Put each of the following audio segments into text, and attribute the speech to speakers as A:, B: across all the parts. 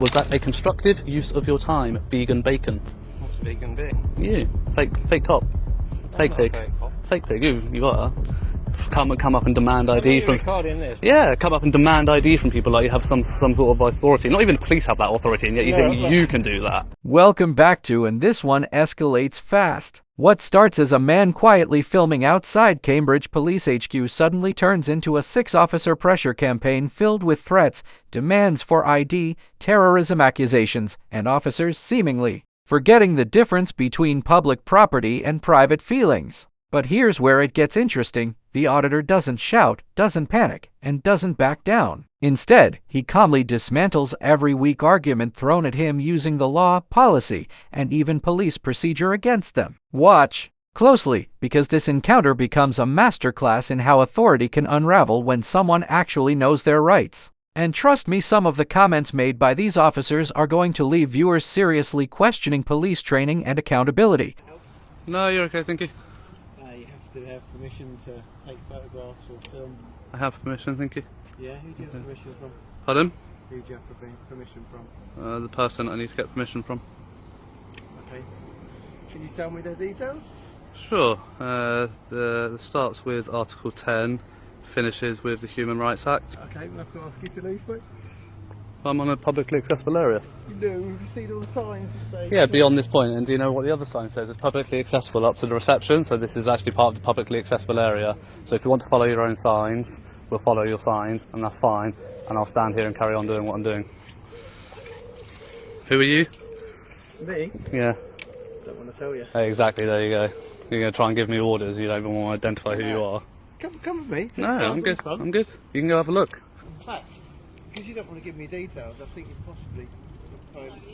A: Was that a constructive use of your time, vegan bacon?
B: What's vegan bacon?
A: You, fake cop. Fake pig. Fake pig, you are. Come up and demand ID from... Yeah, come up and demand ID from people like you have some sort of authority. Not even police have that authority, and yet you think you can do that.
C: Welcome back to, and this one escalates fast. What starts as a man quietly filming outside Cambridge Police HQ suddenly turns into a 6-officer pressure campaign filled with threats, demands for ID, terrorism accusations, and officers seemingly forgetting the difference between public property and private feelings. But here's where it gets interesting. The auditor doesn't shout, doesn't panic, and doesn't back down. Instead, he calmly dismantles every weak argument thrown at him using the law, policy, and even police procedure against them. Watch closely, because this encounter becomes a masterclass in how authority can unravel when someone actually knows their rights. And trust me, some of the comments made by these officers are going to leave viewers seriously questioning police training and accountability.
A: No, you're okay, thank you.
B: You have to have permission to take photographs or film.
A: I have permission, thank you.
B: Yeah, who do you have permission from?
A: Pardon?
B: Who do you have permission from?
A: The person I need to get permission from.
B: Okay. Can you tell me their details?
A: Sure. The starts with Article 10, finishes with the Human Rights Act.
B: Okay, we'll have to ask you to leave, mate.
A: I'm on a publicly accessible area.
B: You do, have you seen all the signs that say...
A: Yeah, beyond this point, and do you know what the other sign says? It's publicly accessible up to the reception, so this is actually part of the publicly accessible area. So if you want to follow your own signs, we'll follow your signs, and that's fine, and I'll stand here and carry on doing what I'm doing. Who are you?
B: Me?
A: Yeah.
B: Don't want to tell you.
A: Hey, exactly, there you go. You're going to try and give me orders, you don't even want to identify who you are.
B: Come with me.
A: No, I'm good, I'm good. You can go have a look.
B: In fact, because you don't want to give me details, I think you possibly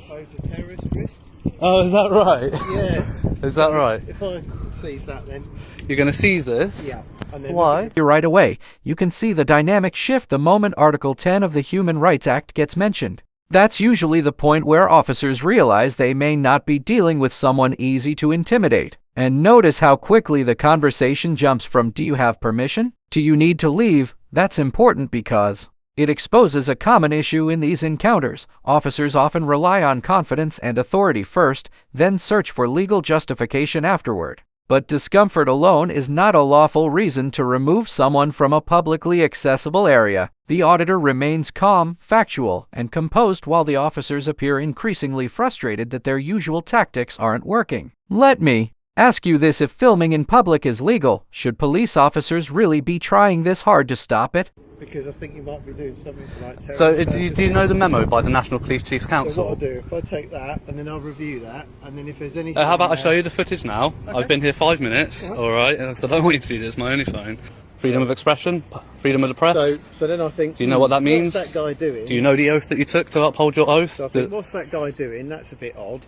B: pose a terrorist risk.
A: Oh, is that right?
B: Yeah.
A: Is that right?
B: If I seize that, then...
A: You're going to seize this?
B: Yeah. And then
A: why?
C: Right away, you can see the dynamic shift the moment Article 10 of the Human Rights Act gets mentioned. That's usually the point where officers realize they may not be dealing with someone easy to intimidate. And notice how quickly the conversation jumps from "do you have permission?" to "you need to leave." That's important because it exposes a common issue in these encounters. Officers often rely on confidence and authority first, then search for legal justification afterward. But discomfort alone is not a lawful reason to remove someone from a publicly accessible area. The auditor remains calm, factual, and composed while the officers appear increasingly frustrated that their usual tactics aren't working. Let me ask you this: if filming in public is legal, should police officers really be trying this hard to stop it?
B: Because I think you might be doing something like terrorism.
A: So, do you know the memo by the National Police Chiefs Council?
B: So what I'll do, if I take that, and then I'll review that, and then if there's anything...
A: How about I show you the footage now? Okay. I've been here 5 minutes, alright, so I don't want you to see this, my only phone. Freedom of expression, freedom of the press.
B: So then I think...
A: Do you know what that means?
B: What's that guy doing?
A: Do you know the oath that you took to uphold your oath?
B: So I think, what's that guy doing? That's a bit odd.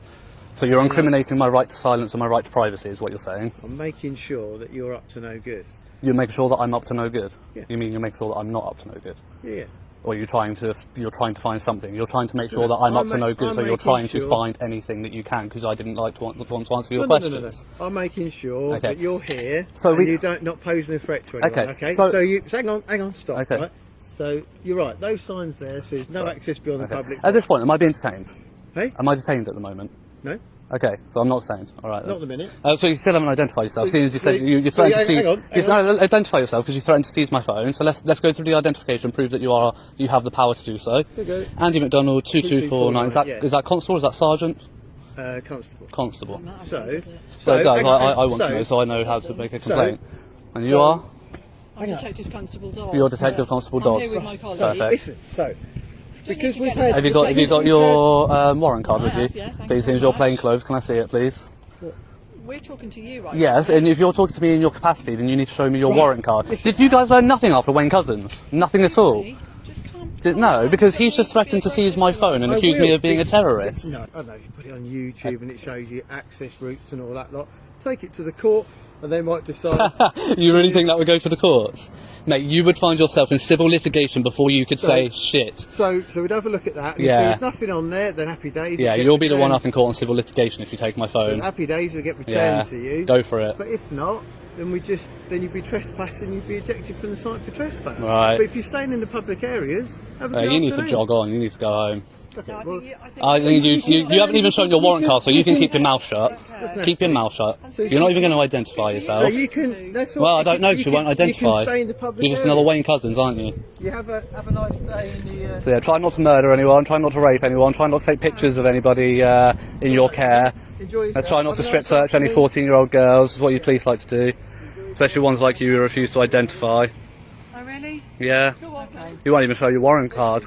A: So you're incriminating my right to silence and my right to privacy, is what you're saying?
B: I'm making sure that you're up to no good.
A: You're making sure that I'm up to no good?
B: Yeah.
A: You mean you're making sure that I'm not up to no good?
B: Yeah.
A: Or you're trying to find something? You're trying to make sure that I'm up to no good, so you're trying to find anything that you can, because I didn't want to answer your questions.
B: No. I'm making sure that you're here,
A: so
B: and you're not posing a threat to anyone. Okay. So you hang on, stop.
A: Okay.
B: Right? So you're right. Those signs there says no access beyond the public.
A: At this point, am I being detained?
B: Hey?
A: Am I detained at the moment?
B: No.
A: Okay, so I'm not detained. All right. Then.
B: Not at the minute.
A: So you still haven't identified yourself. Seeing as you said you threatened to seize. Identify yourself because you threatened to seize my phone. So let's go through the identification, prove that you have the power to do so.
B: Okay.
A: Andy McDonald, 2249. Is that constable? Or is that sergeant?
B: Constable.
A: Constable.
B: So
A: guys, I want to know so I know how to make a complaint. And you are?
D: I'm Detective Constable Dodds.
A: You're Detective Constable Dodds.
D: I'm here with my colleague.
A: Perfect.
B: Listen, because we've had...
A: Have you got your warrant card with you?
D: Yeah,
A: please, in your plain clothes. Can I see it, please?
D: We're talking to you right
A: Yes,
D: now.
A: and if you're talking to me in your capacity, then you need to show me your warrant card. Did you guys learn nothing after Wayne Couzens? Nothing at all? No, because he's just threatened to seize my phone and accuse me of being a terrorist.
B: No, I know, you put it on YouTube and it shows you access routes and all that lot. Take it to the court and they might decide...
A: You really think that would go to the courts? Mate, you would find yourself in civil litigation before you could say shit.
B: So we'd have a look at that. And if there's nothing on there, then happy days.
A: Yeah, you'll be the one up in court on civil litigation if you take my phone.
B: Then happy days will get returned to you.
A: Go for it.
B: But if not, then you'd be trespassing, you'd be ejected from the site for trespass.
A: Right.
B: But if you're staying in the public areas, have a good
A: You need to
B: afternoon.
A: jog on, you need to go home.
B: Okay,
D: No, I
B: well,
D: think
A: I think you haven't even shown your warrant card, so you can keep your mouth shut.
D: Okay.
A: Keep your mouth shut. You're not even going to identify
B: so
A: yourself.
B: you can. That's all.
A: Well, I don't know because you won't
B: You
A: identify.
B: can stay in the public
A: You're just
B: area.
A: another Wayne Cousins, aren't you?
B: You have a nice day in the.
A: So yeah, try not to murder anyone, try not to rape anyone, try not to take pictures of anybody in your care.
B: Enjoy yourself.
A: Try not to
B: Have a
A: strip
B: nice
A: search any
B: afternoon.
A: 14-year-old girls, is what you police like to do. Especially ones like you who refuse to identify.
D: Oh, really?
A: Yeah.
D: Go on, then.
A: You won't even show your warrant card.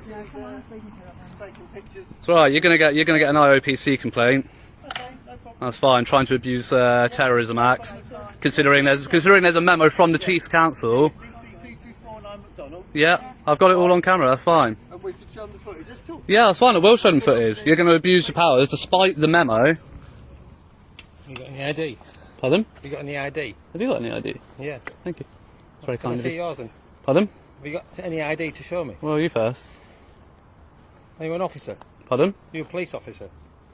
B: Taking pictures.
A: It's alright, you're gonna get an IOPC complaint.
D: Okay, no problem.
A: That's fine, trying to abuse terrorism act. Considering there's a memo from the Chiefs Council.
B: BC2249 McDonald.
A: Yeah, I've got it all on camera, that's fine.
B: And we can show them the footage. That's cool.
A: Yeah, that's fine, I will show them footage. You're gonna abuse your powers despite the memo.
E: You got any ID?
A: Pardon?
E: You got any ID?
A: Have you got any ID?
E: Yeah.
A: Thank you. It's very
E: Can I
A: kind of
E: see
A: you.
E: yours then?
A: Pardon?
E: Have you got any ID to show me?
A: Well, you first.
E: Are you an officer?
A: Pardon?
E: Are you a police officer?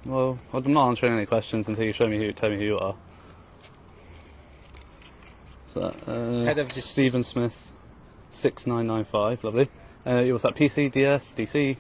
A: Well, I'm not answering any questions until you tell me who you are. So,
E: Head of
A: Stephen Smith, 6995, lovely. What's that, PC, DS, DC?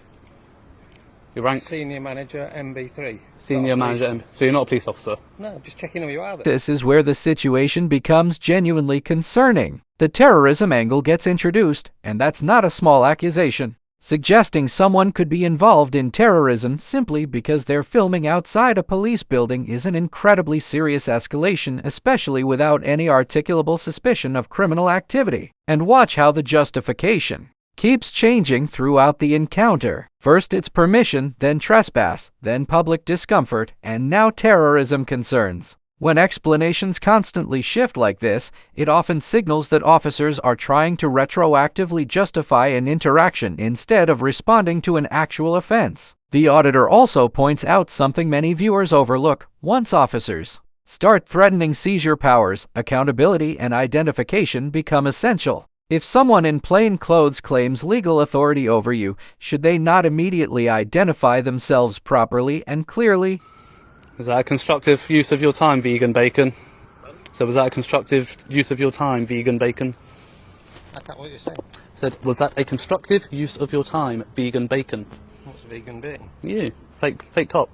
A: Your rank?
E: Senior manager, MB3.
A: Senior
E: Not a
A: manager.
E: police-
A: So you're not a police officer?
E: No, I'm just checking who you are then.
C: This is where the situation becomes genuinely concerning. The terrorism angle gets introduced, and that's not a small accusation. Suggesting someone could be involved in terrorism simply because they're filming outside a police building is an incredibly serious escalation, especially without any articulable suspicion of criminal activity. And watch how the justification keeps changing throughout the encounter. First it's permission, then trespass, then public discomfort, and now terrorism concerns. When explanations constantly shift like this, it often signals that officers are trying to retroactively justify an interaction instead of responding to an actual offense. The auditor also points out something many viewers overlook. Once officers start threatening seizure powers, accountability and identification become essential. If someone in plain clothes claims legal authority over you, should they not immediately identify themselves properly and clearly?
A: Is that a constructive use of your time, vegan bacon? So was that a constructive use of your time, vegan bacon?
E: I can't what you're saying.
A: Said, was that a constructive use of your time, vegan bacon?
E: What's vegan being?
A: You, fake cop,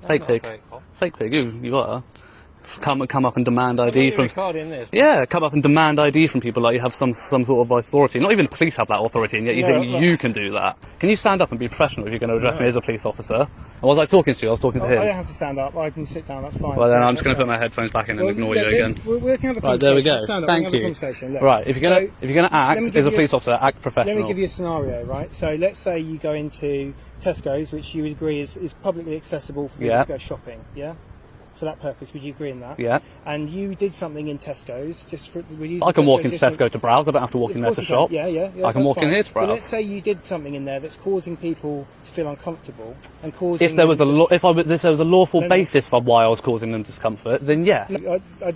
A: fake
E: I'm not a
A: pig,
E: fake cop.
A: fake pig. You are. Come up and demand
E: Are
A: ID
E: you
A: from.
E: recording this?
A: Yeah, come up and demand ID from people like you have some sort of authority. Not even police have that authority, and yet you
E: No,
A: think
E: no.
A: you can do that. Can you stand up and be professional if you're going to address me as a police officer? And was I talking to you? I was talking to
B: I don't
A: him.
B: have to stand up. I can sit down. That's fine.
A: Well, then I'm just going to put my headphones back in and ignore you again.
B: We can have a
A: Right,
B: conversation.
A: there we go.
B: Stand up.
A: Thank
B: we can have
A: you.
B: a conversation. Look.
A: Right, if you're
B: So,
A: going to
B: let me
A: act
B: give
A: as a
B: you
A: police officer, act
B: Let
A: professional.
B: me give you a scenario, right? So let's say you go into Tesco's, which you would agree is publicly accessible for people
A: Yeah.
B: to go shopping, yeah? For that purpose, would you agree in that?
A: Yeah.
B: And you did something in Tesco's, just for...
A: I can walk into Tesco to browse. I don't have to walk in there
B: Of
A: to
B: course you can.
A: shop.
B: Yeah,
A: I can
B: that's
A: walk in
B: fine.
A: here to
B: But let's
A: browse.
B: say you did something in there that's causing people to feel uncomfortable and causing...
A: If there was a if there was a lawful
B: No, no.
A: basis for why I was causing them discomfort, then yes.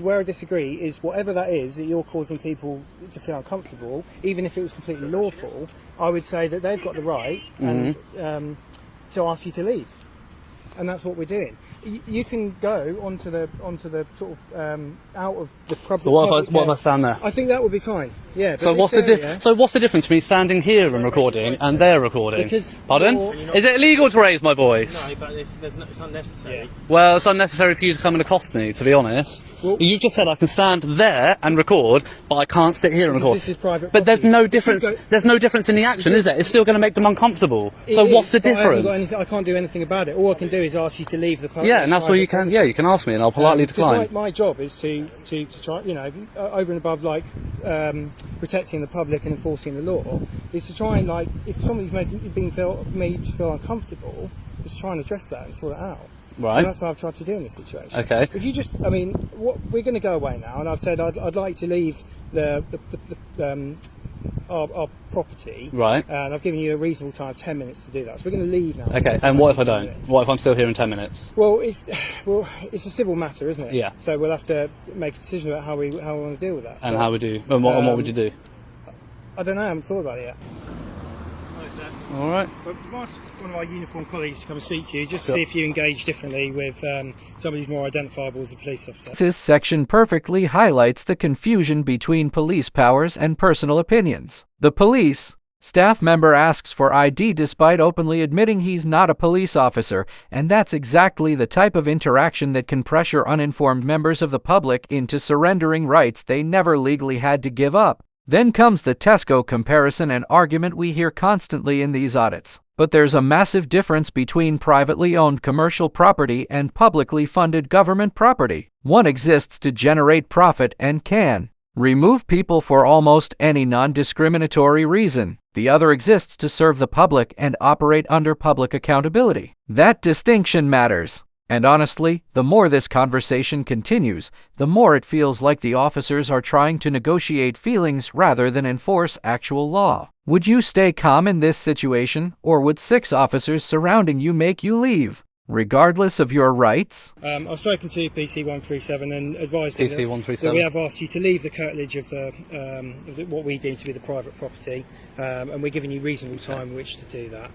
B: Where I disagree is whatever that is that you're causing people to feel uncomfortable, even if it was completely lawful, I would say that they've got the right and, to ask you to leave, and that's what we're doing. You can go onto the sort of out of the public.
A: So what
B: public
A: if I stand there?
B: I think that would be fine. Yeah. But
A: So what's
B: this
A: the
B: area-
A: So what's the difference between standing here and recording and they're recording?
B: Because
A: Pardon?
B: you're-
A: Is it illegal to raise my voice?
E: No, but it's unnecessary.
A: Well, it's unnecessary for you to come and accost me, to be honest.
B: Well-
A: You've just said I can stand there and record, but I can't sit here and
B: Because
A: record.
B: this is private
A: But there's
B: property.
A: no
B: If you
A: difference.
B: go-
A: There's no difference in the action, is there? It's still going to make them uncomfortable. So
B: It
A: what's
B: is,
A: the
B: but I haven't got
A: difference?
B: anything- I can't do anything about it. All I can do is ask you to leave the public.
A: Yeah, and that's where you can. Yeah, you can ask me, and I'll politely decline.
B: Because my job is to try, over and above like protecting the public and enforcing the law, is to try and if somebody's made to feel uncomfortable, is to try and address that and sort it out.
A: Right.
B: So that's what I've tried to do in this situation.
A: Okay.
B: If you just, we're going to go away now, and I've said I'd like to leave our property.
A: Right.
B: And I've given you a reasonable time of 10 minutes to do that. So we're going to leave now.
A: Okay, and what if I don't? What if I'm still here in 10 minutes?
B: Well, it's a civil matter, isn't it?
A: Yeah.
B: So we'll have to make a decision about how we want to deal with that.
A: And
B: But,
A: how would you? And what would you do?
B: I don't know. I haven't thought about it yet.
A: All right.
B: But we've asked one of our uniformed colleagues to come and speak to you, just to
A: Sure.
B: see if you engage differently with somebody who's more identifiable as a police officer.
C: This section perfectly highlights the confusion between police powers and personal opinions. The police Staff member asks for ID despite openly admitting he's not a police officer, and that's exactly the type of interaction that can pressure uninformed members of the public into surrendering rights they never legally had to give up. Then comes the Tesco comparison and argument we hear constantly in these audits. But there's a massive difference between privately owned commercial property and publicly funded government property. One exists to generate profit and can remove people for almost any non-discriminatory reason. The other exists to serve the public and operate under public accountability. That distinction matters. And honestly, the more this conversation continues, the more it feels like the officers are trying to negotiate feelings rather than enforce actual law. Would you stay calm in this situation, or would 6 officers surrounding you make you leave, regardless of your rights?
B: I've spoken to PC 137 and advised them
A: PC
B: that
A: 137.
B: we have asked you to leave the curtilage of what we deem to be the private property, and we're giving you reasonable time in which to do that.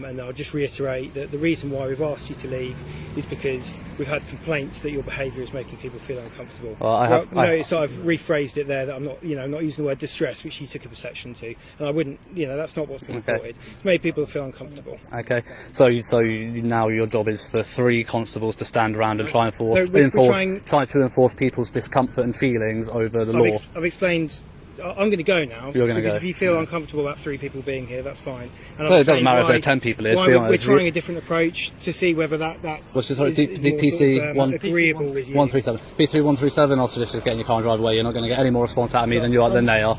B: And I'll just reiterate that the reason why we've asked you to leave is because we've had complaints that your behaviour is making people feel uncomfortable.
A: Well,
B: Notice I've rephrased it there that I'm not, not using the word distress, which you took a perception to, and I wouldn't, that's not what's been reported. It's made people feel uncomfortable.
A: Okay, so now your job is for 3 constables to stand around and try and try to enforce people's discomfort and feelings over the law.
B: I've explained. I'm going to go now.
A: You're going to go.
B: If you feel uncomfortable about 3 people being here, that's fine. And
A: Well, it doesn't matter if there are 10 people here, to be honest.
B: We're trying a different approach to see whether that's
A: What's this, sorry,
B: is
A: PC
B: more sort of, agreeable with you.
A: 137. PC 137, I'll suggest just getting your car and drive away. You're not going to get any more response out of me than they are.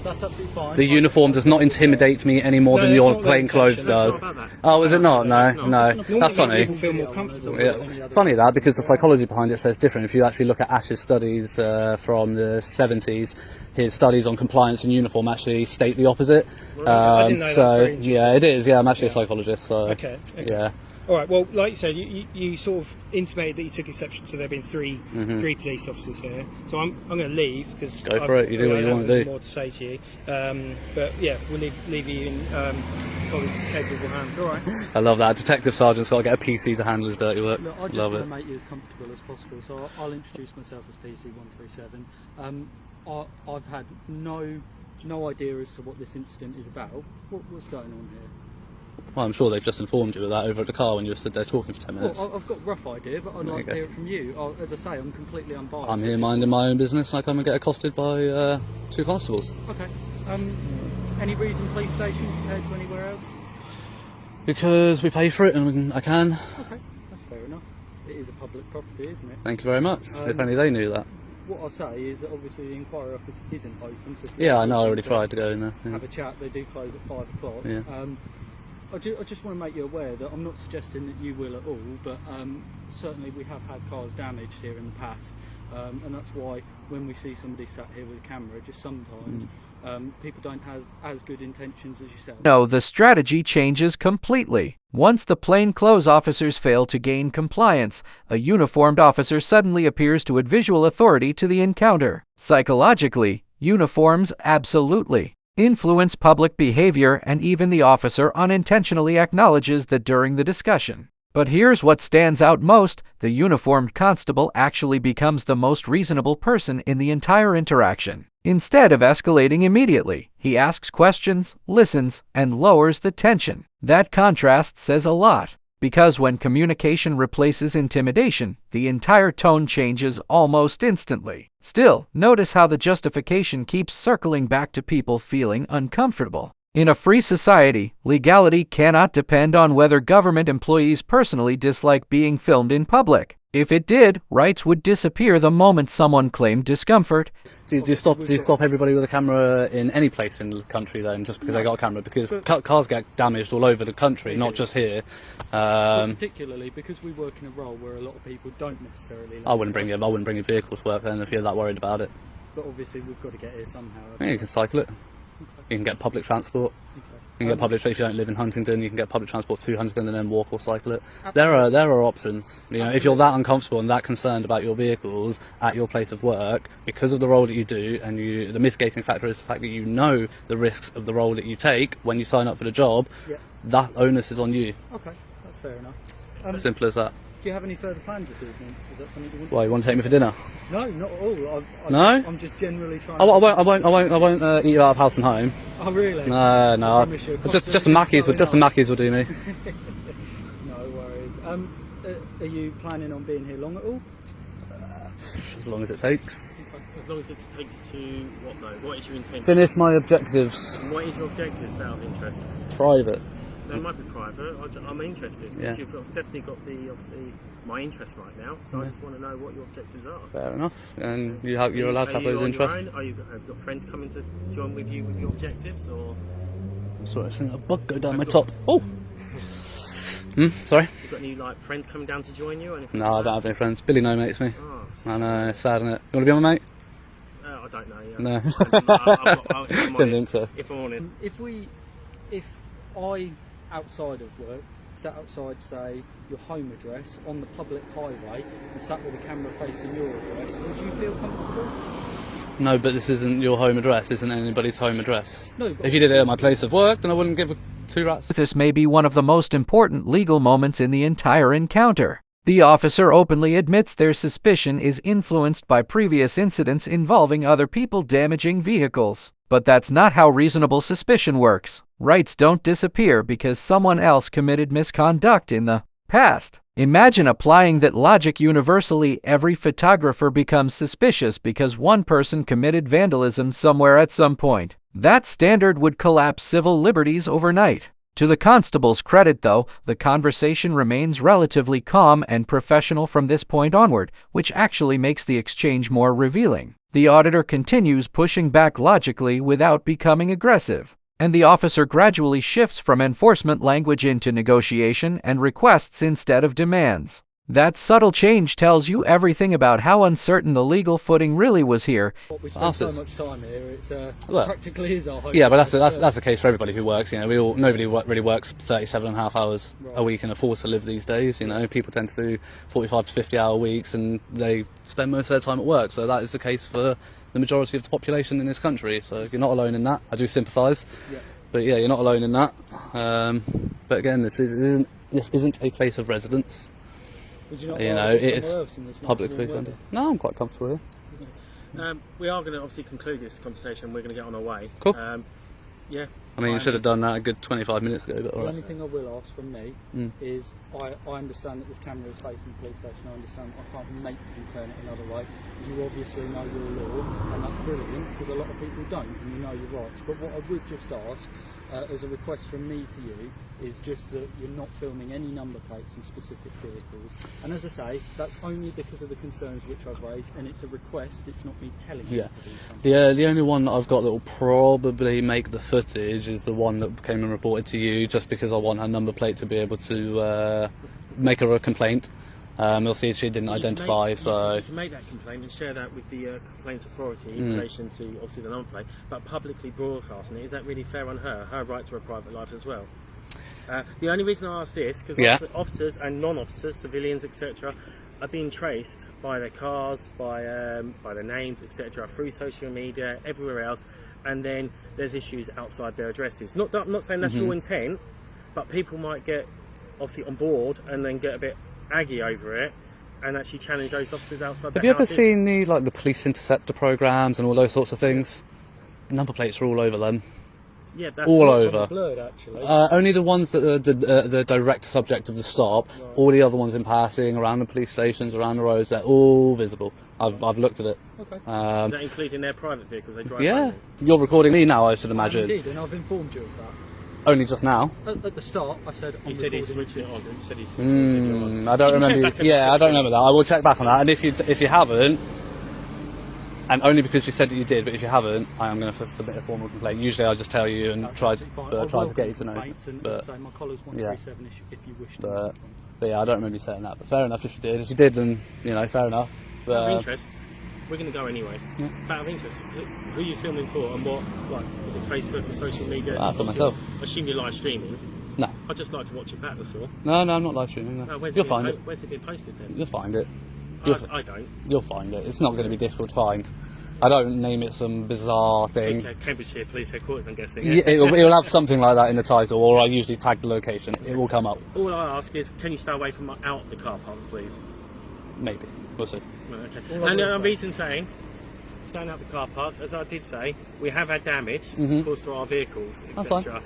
B: That's absolutely fine.
A: The uniform does not intimidate me any more than your plain clothes does. Oh, is it not? No. That's funny.
B: People feel more comfortable.
A: Yeah. Funny that, because the psychology behind it says different. If you actually look at Ash's studies from the 70s, his studies on compliance and uniform actually state the opposite.
B: I didn't know that. Very
A: yeah, it is. Yeah, I'm actually a psychologist. So
B: okay.
A: Yeah.
B: All right. Well, like you said, you sort of intimated that you took exception to there being three police officers here. So I'm going to leave because
A: go for it. You do what you want to do.
B: More to say to you, but yeah, we'll leave you in colleagues' capable hands. All right.
A: I love that. Detective sergeant's got to get a PC to handle his dirty work.
F: Look, I just
A: love
F: want
A: it.
F: to make you as comfortable as possible, so I'll introduce myself as PC 137. I've had no idea as to what this incident is about. What's going on here?
A: Well, I'm sure they've just informed you of that over at the car when you were stood there talking for 10 minutes.
F: Well, I've got a rough idea, but I'd like to hear it from you. As I say, I'm completely unbiased.
A: I'm here minding my own business. I come and get accosted by 2 constables.
F: Okay. Any reason police station compared to anywhere else?
A: Because we pay for it and I can.
F: Okay, that's fair enough. It is a public property, isn't it?
A: Thank you very much. If only they knew that.
F: What I'll say is that obviously the inquiry office isn't open. So
A: Yeah, I know. I already tried to go in there. Yeah.
F: Have a chat. They do close at 5 o'clock.
A: Yeah.
F: I just want to make you aware that I'm not suggesting that you will at all, but certainly we have had cars damaged here in the past, and that's why when we see somebody sat here with a camera, just sometimes people don't have as good intentions as yourself.
C: No, the strategy changes completely. Once the plainclothes officers fail to gain compliance, a uniformed officer suddenly appears to add visual authority to the encounter. Psychologically, uniforms absolutely influence public behavior, and even the officer unintentionally acknowledges that during the discussion. But here's what stands out most: the uniformed constable actually becomes the most reasonable person in the entire interaction. Instead of escalating immediately, he asks questions, listens, and lowers the tension. That contrast says a lot, because when communication replaces intimidation, the entire tone changes almost instantly. Still, notice how the justification keeps circling back to people feeling uncomfortable. In a free society, legality cannot depend on whether government employees personally dislike being filmed in public. If it did, rights would disappear the moment someone claimed discomfort.
A: Do you stop everybody with a camera in any place in the country then, just because they got a camera? Because cars get damaged all over the country, not just here.
F: Particularly because we work in a role where a lot of people don't necessarily.
A: I wouldn't bring your vehicle to work then if you're that worried about it.
F: But obviously we've got to get here somehow.
A: Yeah, you can cycle it. You can get public transport. You can get public. If you don't live in Huntingdon, you can get public transport to Huntingdon and then walk or cycle it. There are options. If you're that uncomfortable and that concerned about your vehicles at your place of work because of the role that you do, and the mitigating factor is the fact that you know the risks of the role that you take when you sign up for the job.
F: Yeah.
A: That onus is on you.
F: Okay, that's fair enough.
A: Simple as that.
F: Do you have any further plans this evening? Is that something you want?
A: Why, you want to take me for dinner?
F: No, not at all.
A: No?
F: I'm just generally trying.
A: I won't eat you out of house and home.
F: Oh really?
A: No.
F: I promise you,
A: Just the Mackies will do me.
F: No worries. Are you planning on being here long at all?
A: As long as it takes.
E: As long as it takes to what though? What is your intention?
A: Finish my objectives.
E: And what is your objectives out of interest?
A: Private.
E: They might be private. I'm interested because
A: Yeah.
E: you've definitely got obviously my interest right now. So I just want to know what your objectives are.
A: Fair enough. And you're allowed to have those
E: Are you
A: interests.
E: on your own? Have you got friends coming to join with you with your objectives, or
A: Sorry, I've seen a bug go down my top. Oh! Sorry?
E: you got any friends coming down to join you? Or anything
A: No, I
E: like
A: don't have any friends. Billy no mates me.
E: Oh,
A: I know, it's sad, isn't it? You want to be my mate?
E: I don't know. Yeah.
A: No.
E: If I'm
A: Didn't think
E: honest,
A: so.
E: If I'm honest,
F: If I, outside of work, sat outside, say, your home address on the public highway and sat with a camera facing your address, would you feel comfortable?
A: No, but this isn't your home address, isn't anybody's home address.
F: No, but
A: If you did it at my place of work, then I wouldn't give a two rats.
C: This may be one of the most important legal moments in the entire encounter. The officer openly admits their suspicion is influenced by previous incidents involving other people damaging vehicles. But that's not how reasonable suspicion works. Rights don't disappear because someone else committed misconduct in the past. Imagine applying that logic universally. Every photographer becomes suspicious because one person committed vandalism somewhere at some point. That standard would collapse civil liberties overnight. To the constable's credit, though, the conversation remains relatively calm and professional from this point onward, which actually makes the exchange more revealing. The auditor continues pushing back logically without becoming aggressive, and the officer gradually shifts from enforcement language into negotiation and requests instead of demands. That subtle change tells you everything about how uncertain the legal footing really was here.
F: we spend so much time here, it's
A: Well,
F: practically is our home.
A: Yeah, but that's the case for everybody who works. You know, nobody really works 37.5 hours a week and affords to live these days. You know, people tend to do 45 to 50-hour weeks, and they spend most of their time at work. So that is the case for the majority of the population in this country. So you're not alone in that. I do sympathise, but yeah, you're not alone in that. But again, this isn't a place of residence.
F: Would you not
A: You know,
F: rather
A: it
F: go
A: is
F: somewhere else in this
A: publicly
F: nice room,
A: funded. No, I'm quite comfortable here.
E: we are going to obviously conclude this conversation. We're going to get on our way.
A: Cool.
E: Yeah.
A: I mean, you should have done that a good 25 minutes ago, but
F: The
A: alright.
F: only thing I will ask from me is I understand that this camera is facing the police station. I understand I can't make you turn it another way. You obviously know your law, and that's brilliant because a lot of people don't, and you know your rights. But what I would just ask, as a request from me to you, is just that you're not filming any number plates in specific vehicles. And as I say, that's only because of the concerns which I've raised, and it's a request. It's not me telling you
A: Yeah.
F: to do something.
A: The only one that I've got that will probably make the footage is the one that came and reported to you, just because I want her number plate to be able to make her a complaint. You'll see she didn't identify,
E: You
A: so...
E: can make that complaint and share that with the complaints authority in relation to obviously the number plate, but publicly broadcasting it, is that really fair on her right to her private life as well? The only reason I ask this, because officers and non-officers, civilians, etc., are being traced by their cars, by their names, etc., through social media, everywhere else, and then there's issues outside their addresses. I'm not saying that's your intent, but people might get obviously on board and then get a bit aggy over it and actually challenge those officers outside.
A: Have you ever seen the police interceptor programs and all those sorts of things? Number plates are all over them.
E: Yeah, that's
A: all
E: not
A: over.
F: Blurred, actually.
A: Only the ones that are the direct subject of the stop. Right. All the other ones in passing, around the police stations, around the roads, they're all visible. I've looked at it.
F: Okay.
E: Is that including their private vehicles they drive?
A: Yeah. You're recording me now, I should imagine.
F: Indeed, and I've informed you of that.
A: Only just now.
F: At the start, I said
E: He said he switched it on. He said he switched
A: it
E: on.
A: I don't remember. Yeah, I don't remember that. I will check back on that. And if you haven't, and only because you said that you did, but if you haven't, I am going to submit a formal complaint. Usually, I just tell you and try to get you to know.
F: And as I say, my collar's 137 if you wish to.
A: But yeah, I don't remember you saying that. But fair enough if you did. If you did, then fair enough. But,
E: out of interest, we're going to go anyway. Yeah. Out of interest, who are you filming for, and what? Like, is it Facebook or social media?
A: For myself.
E: I assume you're live streaming.
A: No.
E: I'd just like to watch it back. That's all.
A: No, I'm not live streaming. No. You'll find it.
E: Where's it been posted then?
A: You'll find it.
E: I don't.
A: You'll find it. It's not going to be difficult to find. I don't name it some bizarre thing.
E: Okay, Cambridgeshire Police Headquarters, I'm guessing.
A: Yeah, it'll have something like that in the title, or I usually tag the location. It will come up.
E: All I ask is, can you stay away from out of the car parks, please?
A: Maybe. We'll see.
E: Right, okay. And the reason saying, staying out the car parks, as I did say, we have had damage, of course, to our vehicles,
A: That's
E: etc.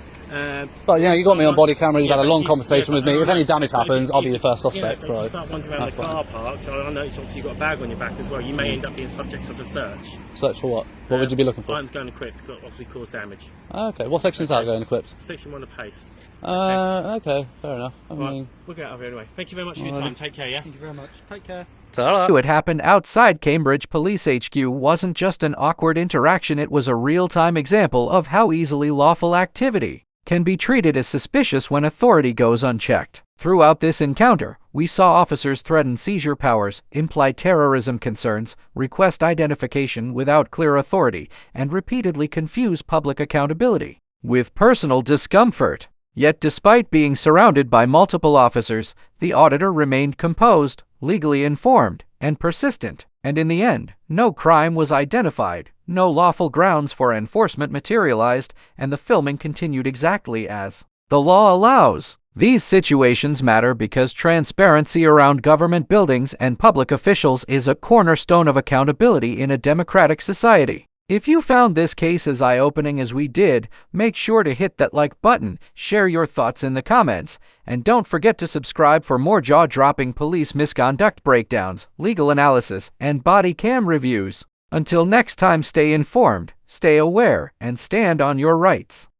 A: But you got me on body camera. You've
E: Yeah,
A: had a
E: but
A: long
E: you-
A: conversation
E: yeah,
A: with me.
E: but
A: If any damage
E: but if
A: happens,
E: you-
A: I'll be your first
E: Yeah,
A: suspect.
E: but
A: So
E: if you start wandering around the
A: that's fine.
E: car park, so I noticed obviously you've got a bag on your back as well. You may end up being subject of a search.
A: Search for what? What would you be looking for?
E: Items going equipped, got obviously cause damage.
A: Okay. What section is that going equipped?
E: Section 1 of PACE.
A: Okay. Fair enough. I
E: Right,
A: mean,
E: we'll get out of here anyway. Thank you very much for your time. Take care, yeah?
F: Thank you very much. Take care.
A: ta-ra.
C: It happened outside Cambridge Police HQ wasn't just an awkward interaction, it was a real-time example of how easily lawful activity can be treated as suspicious when authority goes unchecked. Throughout this encounter, we saw officers threaten seizure powers, imply terrorism concerns, request identification without clear authority, and repeatedly confuse public accountability with personal discomfort. Yet despite being surrounded by multiple officers, the auditor remained composed, legally informed, and persistent, and in the end, no crime was identified, no lawful grounds for enforcement materialized, and the filming continued exactly as the law allows. These situations matter because transparency around government buildings and public officials is a cornerstone of accountability in a democratic society. If you found this case as eye-opening as we did, make sure to hit that like button, share your thoughts in the comments, and don't forget to subscribe for more jaw-dropping police misconduct breakdowns, legal analysis, and body cam reviews. Until next time, stay informed, stay aware, and stand on your rights.